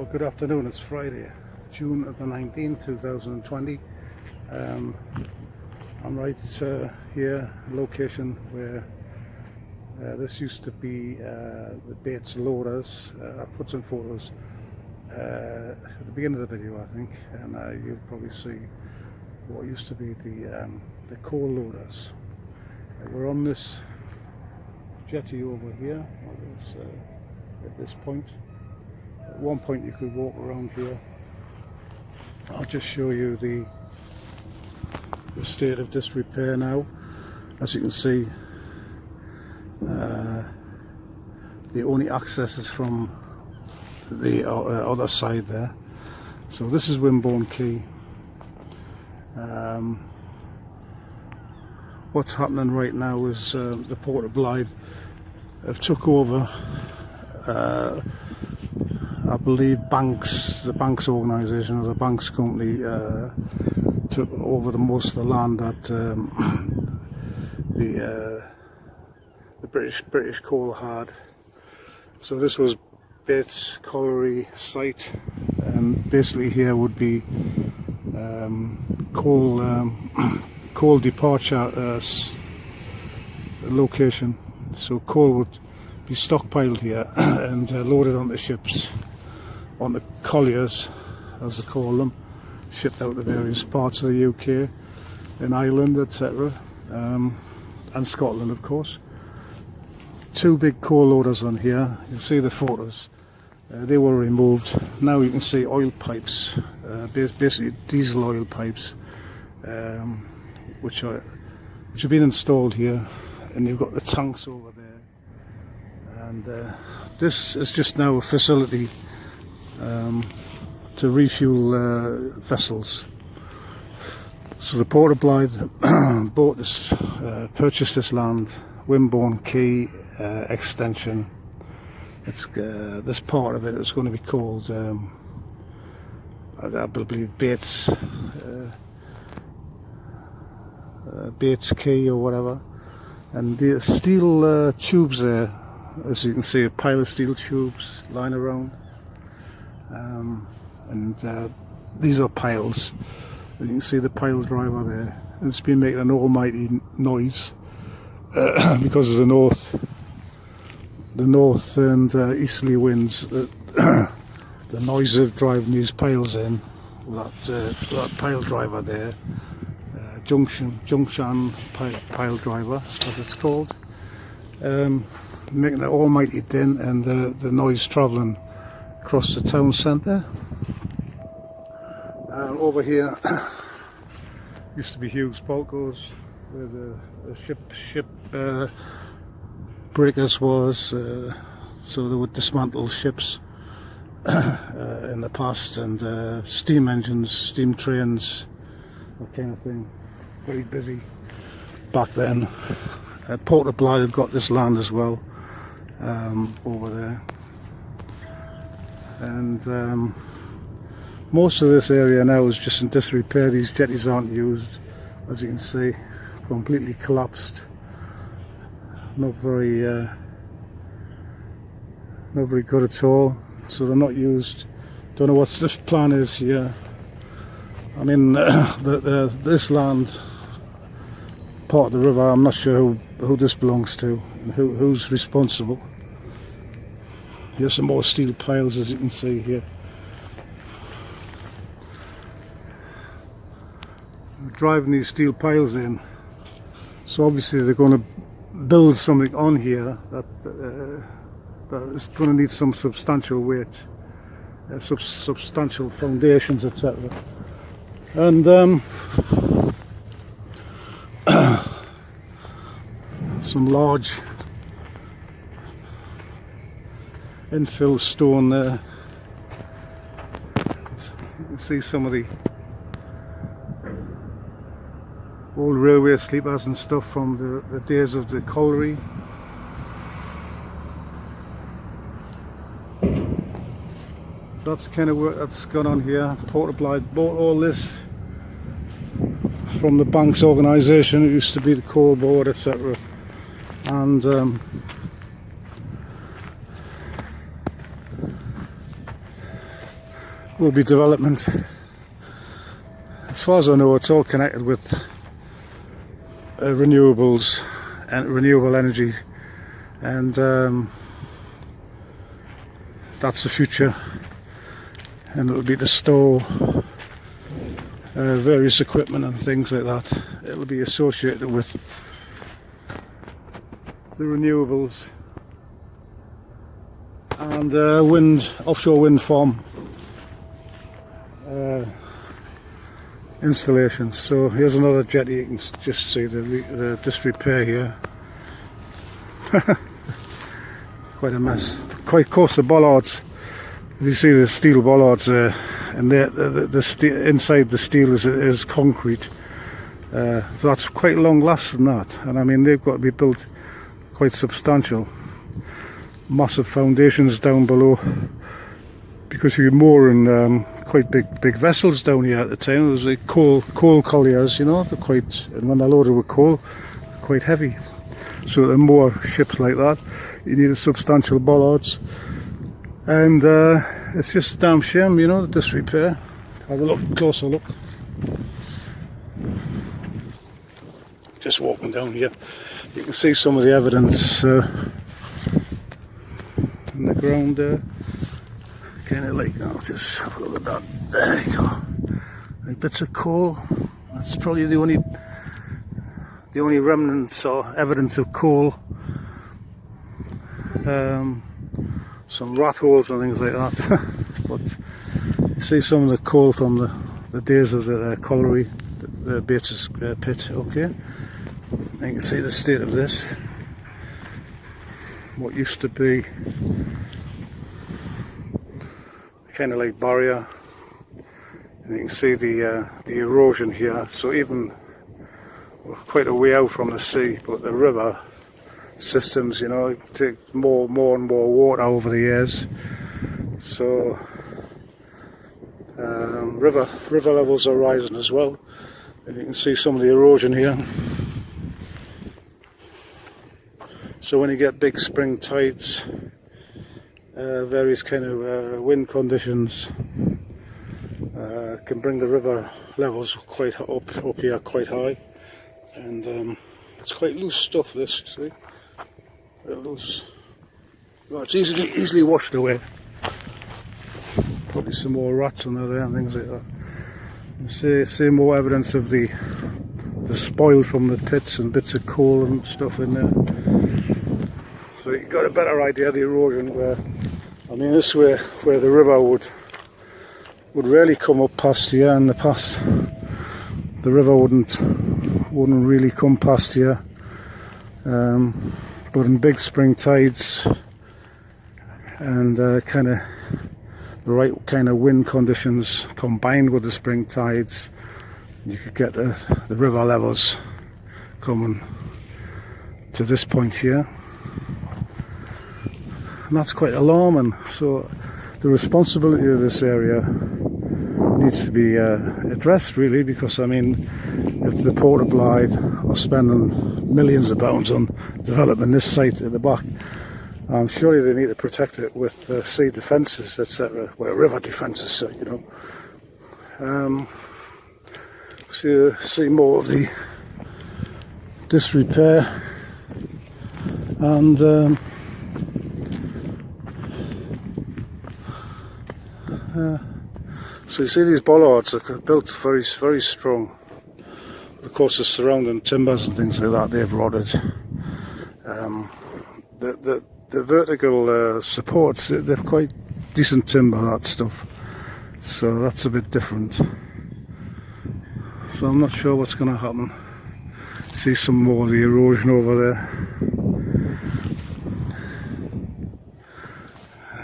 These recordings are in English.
Well, good afternoon. It's Friday, June the 19th, 2020. I'm right here, a location where this used to be the Bates loaders. I put some photos at the beginning of the video, I think, and you'll probably see what used to be the coal loaders. We're on this jetty over here. At this point. At one point you could walk around here. I'll just show you the state of disrepair now. As you can see, the only access is from the other side there. So this is Wimborne Quay. What's happening right now is the Port of Blyth have took over, I believe the Banks organisation or the Banks company took over most of the land that the British coal had. So this was Bates colliery site, and basically here would be coal departure location. So coal would be stockpiled here and loaded onto ships, on the colliers as they call them, shipped out to various parts of the UK and Ireland, etc., and Scotland, of course. Two big coal loaders on here. You can see the photos. They were removed. Now you can see oil pipes, basically diesel oil pipes, which have been installed here, and you've got the tanks over there. And this is just now a facility to refuel vessels. So the Port of Blyth purchased this land, Wimborne Quay extension. It's this part of it is going to be called, I believe, Bates Quay or whatever. And the steel tubes there, as you can see, a pile of steel tubes lying around, and these are piles. And you can see the pile driver there. And it's been making an almighty noise because of the north and easterly winds. The noise of driving these piles in, that pile driver there, junction pile driver, as it's called, making an almighty din, and the noise travelling across the town centre. Over here used to be Hughes Polcos, where the ship breakers was, so they would dismantle ships in the past, and steam engines, steam trains, that kind of thing. Very busy back then. Port of Blyth had got this land as well, over there, and most of this area now is just in disrepair. These jetties aren't used, as you can see, completely collapsed. Not very good at all. So they're not used. Don't know what this plan is here. I mean, this land, part of the river, I'm not sure who this belongs to and who's responsible. Here's some more steel piles, as you can see here. We're driving these steel piles in, so obviously they're going to build something on here that is going to need some substantial weight, substantial foundations, etc. And some large infill stone there. You can see some of the old railway sleepers and stuff from the days of the colliery. That's the kind of work that's gone on here. Port of Blyth bought all this from the Banks organisation. It used to be the coal board, etc. And will be development. As far as I know, it's all connected with renewables and renewable energy, and that's the future. And it'll be to store various equipment and things like that. It'll be associated with the renewables and offshore wind farm installations. So here's another jetty. You can just see the disrepair here. Quite a mess. Quite close to bollards. You see the steel bollards there, and inside the steel is concrete. So that's quite long lasting, that. And I mean, they've got to be built quite substantial. Massive foundations down below, because you're mooring quite big vessels down here at the time. There's like coal colliers, you know. They're quite, and when they're loaded with coal, they're quite heavy. So to moor ships like that, you need substantial bollards. And it's just a damn shame, you know, the disrepair. Have a closer look. Just walking down here, you can see some of the evidence in the ground there. Kind of like, I'll just have a look at that. There you go. Like bits of coal. That's probably the only remnants or evidence of coal. Some rat holes and things like that. But you see some of the coal from the days of the colliery, the Bates pit. Okay, you can see the state of this. What used to be kind of like barrier, and you can see the erosion here. So even we're quite a way out from the sea, but the river systems, you know, take more and more water over the years. So river levels are rising as well, and you can see some of the erosion here. So when you get big spring tides, various kind of wind conditions can bring the river levels quite up here, quite high, and it's quite loose stuff, this, you see. Loose. Well, it's easily washed away. Probably some more rats under there and things like that. And see more evidence of the spoil from the pits and bits of coal and stuff in there. So you got a better idea of the erosion. Where, I mean, this way where the river would really come up past here. In the past, the river wouldn't really come past here. But in big spring tides and kind of the right kind of wind conditions combined with the spring tides, you could get the river levels coming to this point here. And that's quite alarming. So the responsibility of this area needs to be addressed, really, because I mean, if the Port of Blyth are spending millions of pounds on developing this site at the back, surely they need to protect it with sea defences, etc. Well, river defences, you know. So you see more of the disrepair, and so you see these bollards are built very, very strong. Of course, the surrounding timbers and things like that, they've rotted. The vertical supports, they're quite decent timber, that stuff. So that's a bit different. So I'm not sure what's going to happen. See some more of the erosion over there.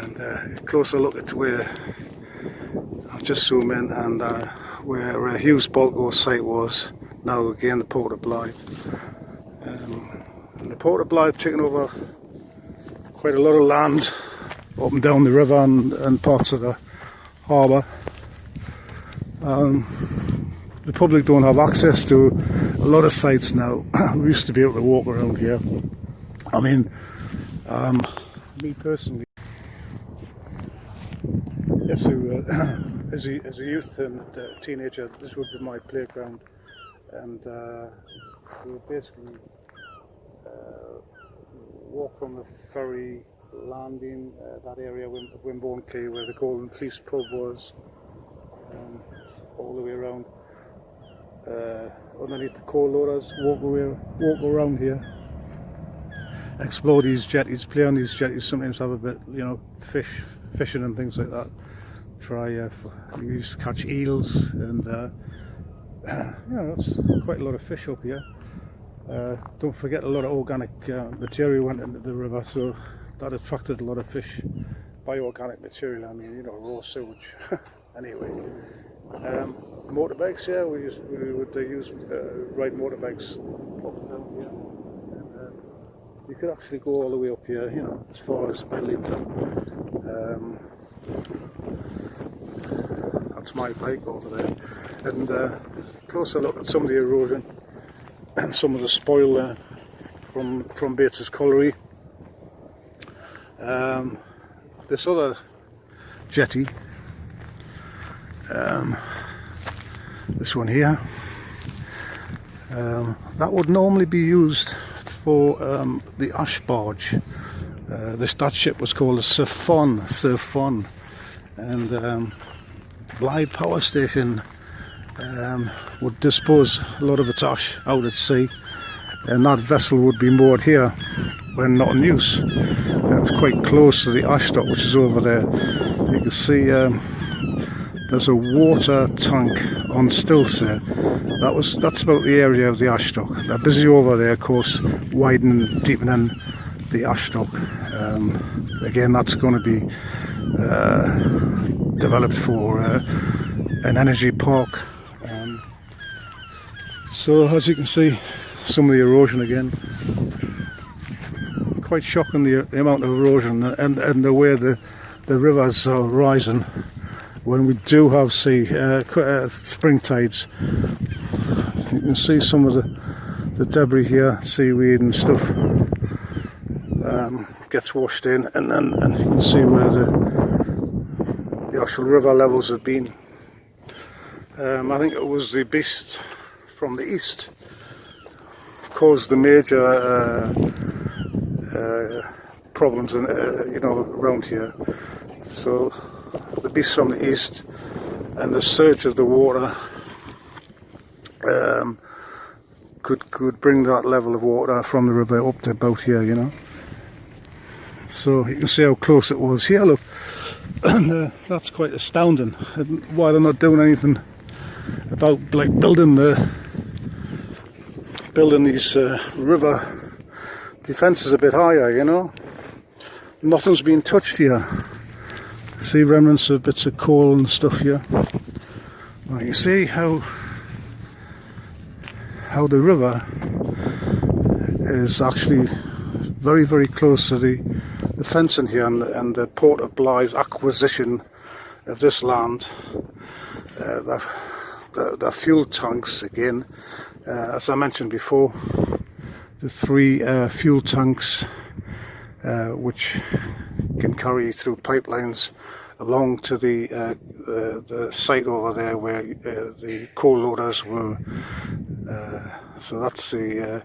And a closer look at where, I'll just zoom in, and where Hughes Balco's site was. Now again the Port of Blyth. And the Port of Blyth taking over quite a lot of land up and down the river and parts of the harbour. The public don't have access to a lot of sites now. We used to be able to walk around here. I mean, me personally, yes, as a youth and teenager, this would be my playground, and we would basically walk from the ferry landing, that area of Wimborne Quay where the Golden Fleece pub was, all the way around underneath the coal loaders, walk around here, explore these jetties, play on these jetties, sometimes have a bit, you know, fishing and things like that. Try we used to catch eels, and you know, it's quite a lot of fish up here. Don't forget, a lot of organic material went into the river, so that attracted a lot of fish. Bioorganic material, I mean, you know, raw sewage. Anyway, motorbikes, yeah, we would ride motorbikes up down here, and you could actually go all the way up here, you know, as far as Blyth. That's my bike over there, and closer look at some of the erosion and some of the spoil there from Bates's colliery. This other jetty, this one here, that would normally be used for the ash barge. That ship was called a Surf-on, and Blyth power station would dispose a lot of its ash out at sea, and that vessel would be moored here when not in use. It was quite close to the ash dock, which is over there. You can see there's a water tank on stilts there. That's about the area of the ash dock. They're busy over there, of course, widening, deepening the ash dock. Again, that's going to be developed for an energy park. So as you can see, some of the erosion again. Quite shocking, the amount of erosion and the way the rivers are rising when we do have spring tides. You can see some of the debris here, seaweed and stuff, gets washed in, and you can see where the actual river levels have been. I think it was the beast from the east caused the major problems you know, around here. So the beast from the east and the surge of the water could bring that level of water from the river up to about here, you know. So you can see how close it was here, look. And that's quite astounding. And why they're not doing anything about, like, building these river defences a bit higher, you know. Nothing's been touched here. See remnants of bits of coal and stuff here. Now you see how the river is actually very, very close to the fencing here, and the Port of Blyth's acquisition of this land. The fuel tanks again, as I mentioned before, the 3 fuel tanks which can carry through pipelines along to the site over there where the coal loaders were. So that's the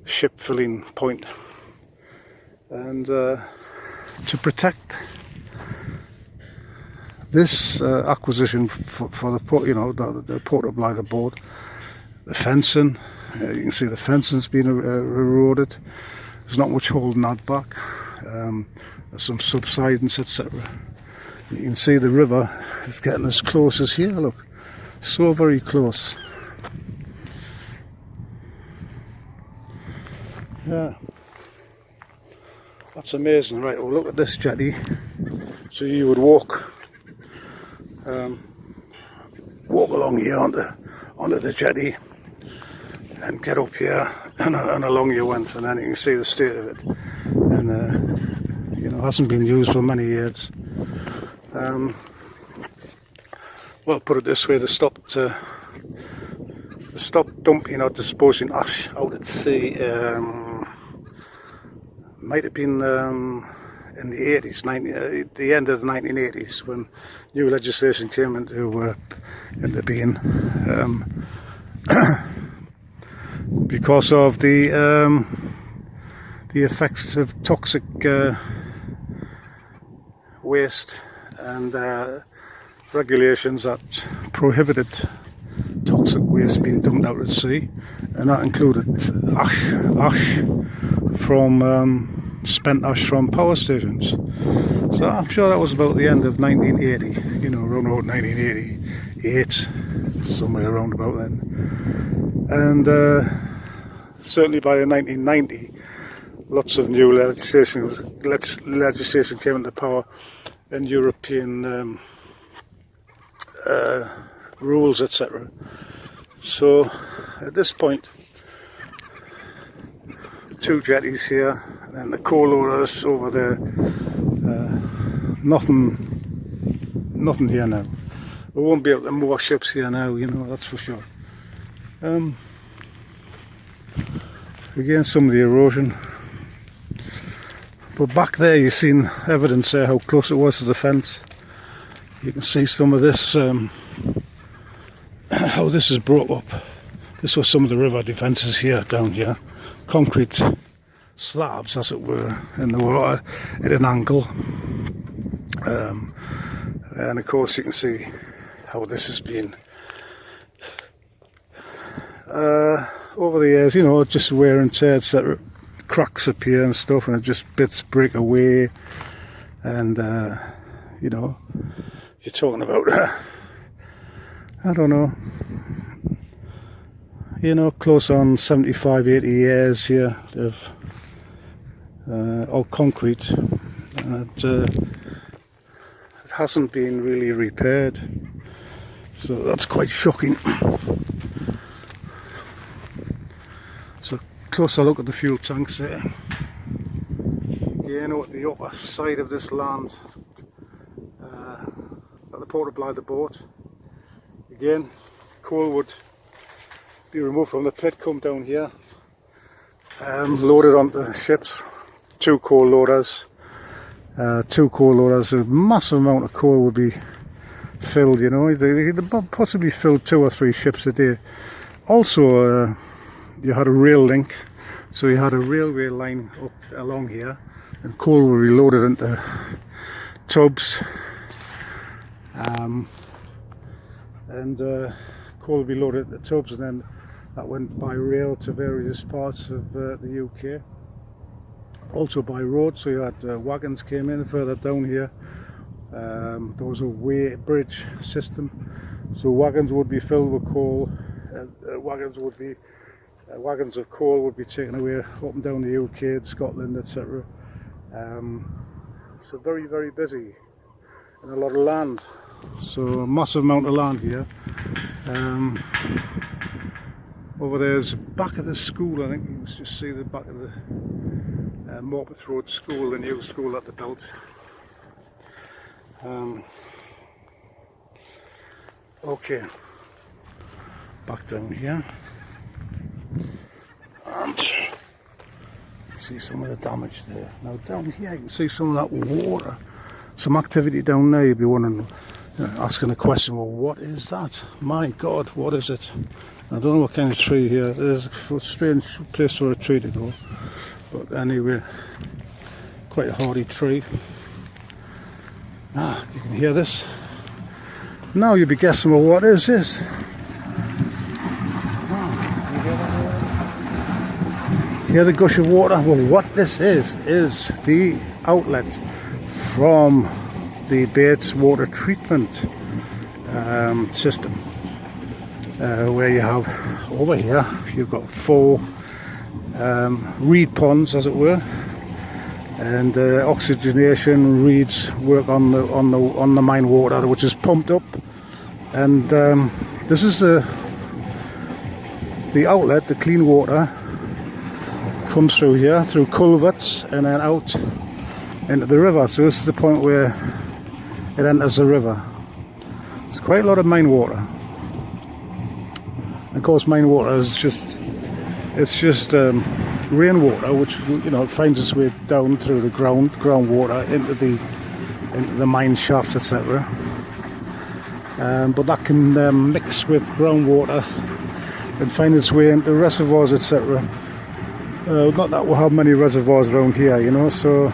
ship filling point, and to protect this acquisition for the port, you know, the Port of Blyth board, the fencing, you can see the fencing's been eroded. There's not much holding that back. There's some subsidence, etc. You can see the river is getting as close as here, look, so very close. Yeah, that's amazing. Right, well, look at this jetty. So you would walk along here onto the jetty and get up here, and along you went, and then you can see the state of it. And you know, hasn't been used for many years. Well, put it this way, they stopped dumping or disposing ash out at sea. Might have been in the 80s, the end of the 1980s, when new legislation came into being, because of the effects of toxic waste and regulations that prohibited toxic waste being dumped out at sea, and that included ash from spent ash from power stations. So I'm sure that was about the end of 1980, you know, around about 1988, somewhere around about then. And certainly by 1990, lots of new legislation came into power, and European rules, etc. So at this point, 2 jetties here, and then the coal loaders over there. Nothing here now. We won't be able to moor ships here now, you know, that's for sure. Again, some of the erosion. But back there, you've seen evidence there how close it was to the fence. You can see some of this, how this is brought up. This was some of the river defences here, down here. Concrete slabs, as it were, in the water at an angle. And of course you can see how this has been over the years, you know, just wear and tear, etc. Cracks appear and stuff, and it just bits break away, and you know, you're talking about I don't know, you know, close on 75, 80 years here of all concrete, and it hasn't been really repaired, so that's quite shocking. So closer look at the fuel tanks there. Again, at the upper side of this land, at the port of Blyth, the boat. Again, coal would be removed from the pit, come down here, loaded onto ships. 2 coal loaders. A massive amount of coal would be filled, you know. They possibly filled 2 or 3 ships a day. Also, you had a rail link, so you had a railway line up along here, and coal would be loaded into tubs, and coal would be loaded into tubs, and then that went by rail to various parts of the UK. Also by road, so you had wagons came in further down here. There was a bridge system, so wagons would be filled with coal. Wagons of coal would be taken away up and down the UK, Scotland, etc. So very, very busy, and a lot of land. So a massive amount of land here. Over there's the back of the school, I think you can just see the back of the Morpeth Road School, the new school at the belt. Okay, back down here, and see some of the damage there. Now down here you can see some of that water, some activity down there. You'd be wondering, asking a question, well, what is that? My God, what is it? I don't know what kind of tree here. There's a strange place for a tree to go, but anyway, quite a hardy tree. You can hear this. Now you'll be guessing, well, what is this? Hear the gush of water? Well, what this is the outlet from the Bates water treatment system, where you have, over here, you've got 4 reed ponds, as it were, and oxygenation reeds work on the mine water, which is pumped up, and this is the outlet. The clean water comes through here, through culverts, and then out into the river. So this is the point where it enters the river. It's quite a lot of mine water. Of course, mine water is just rainwater, which finds its way down through the groundwater into the mine shafts, etc. But that can mix with groundwater and find its way into reservoirs, etc. Not that we have many reservoirs around here, so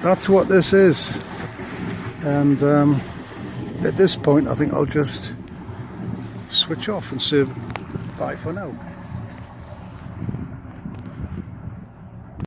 that's what this is. And at this point I think I'll just switch off and say bye for now.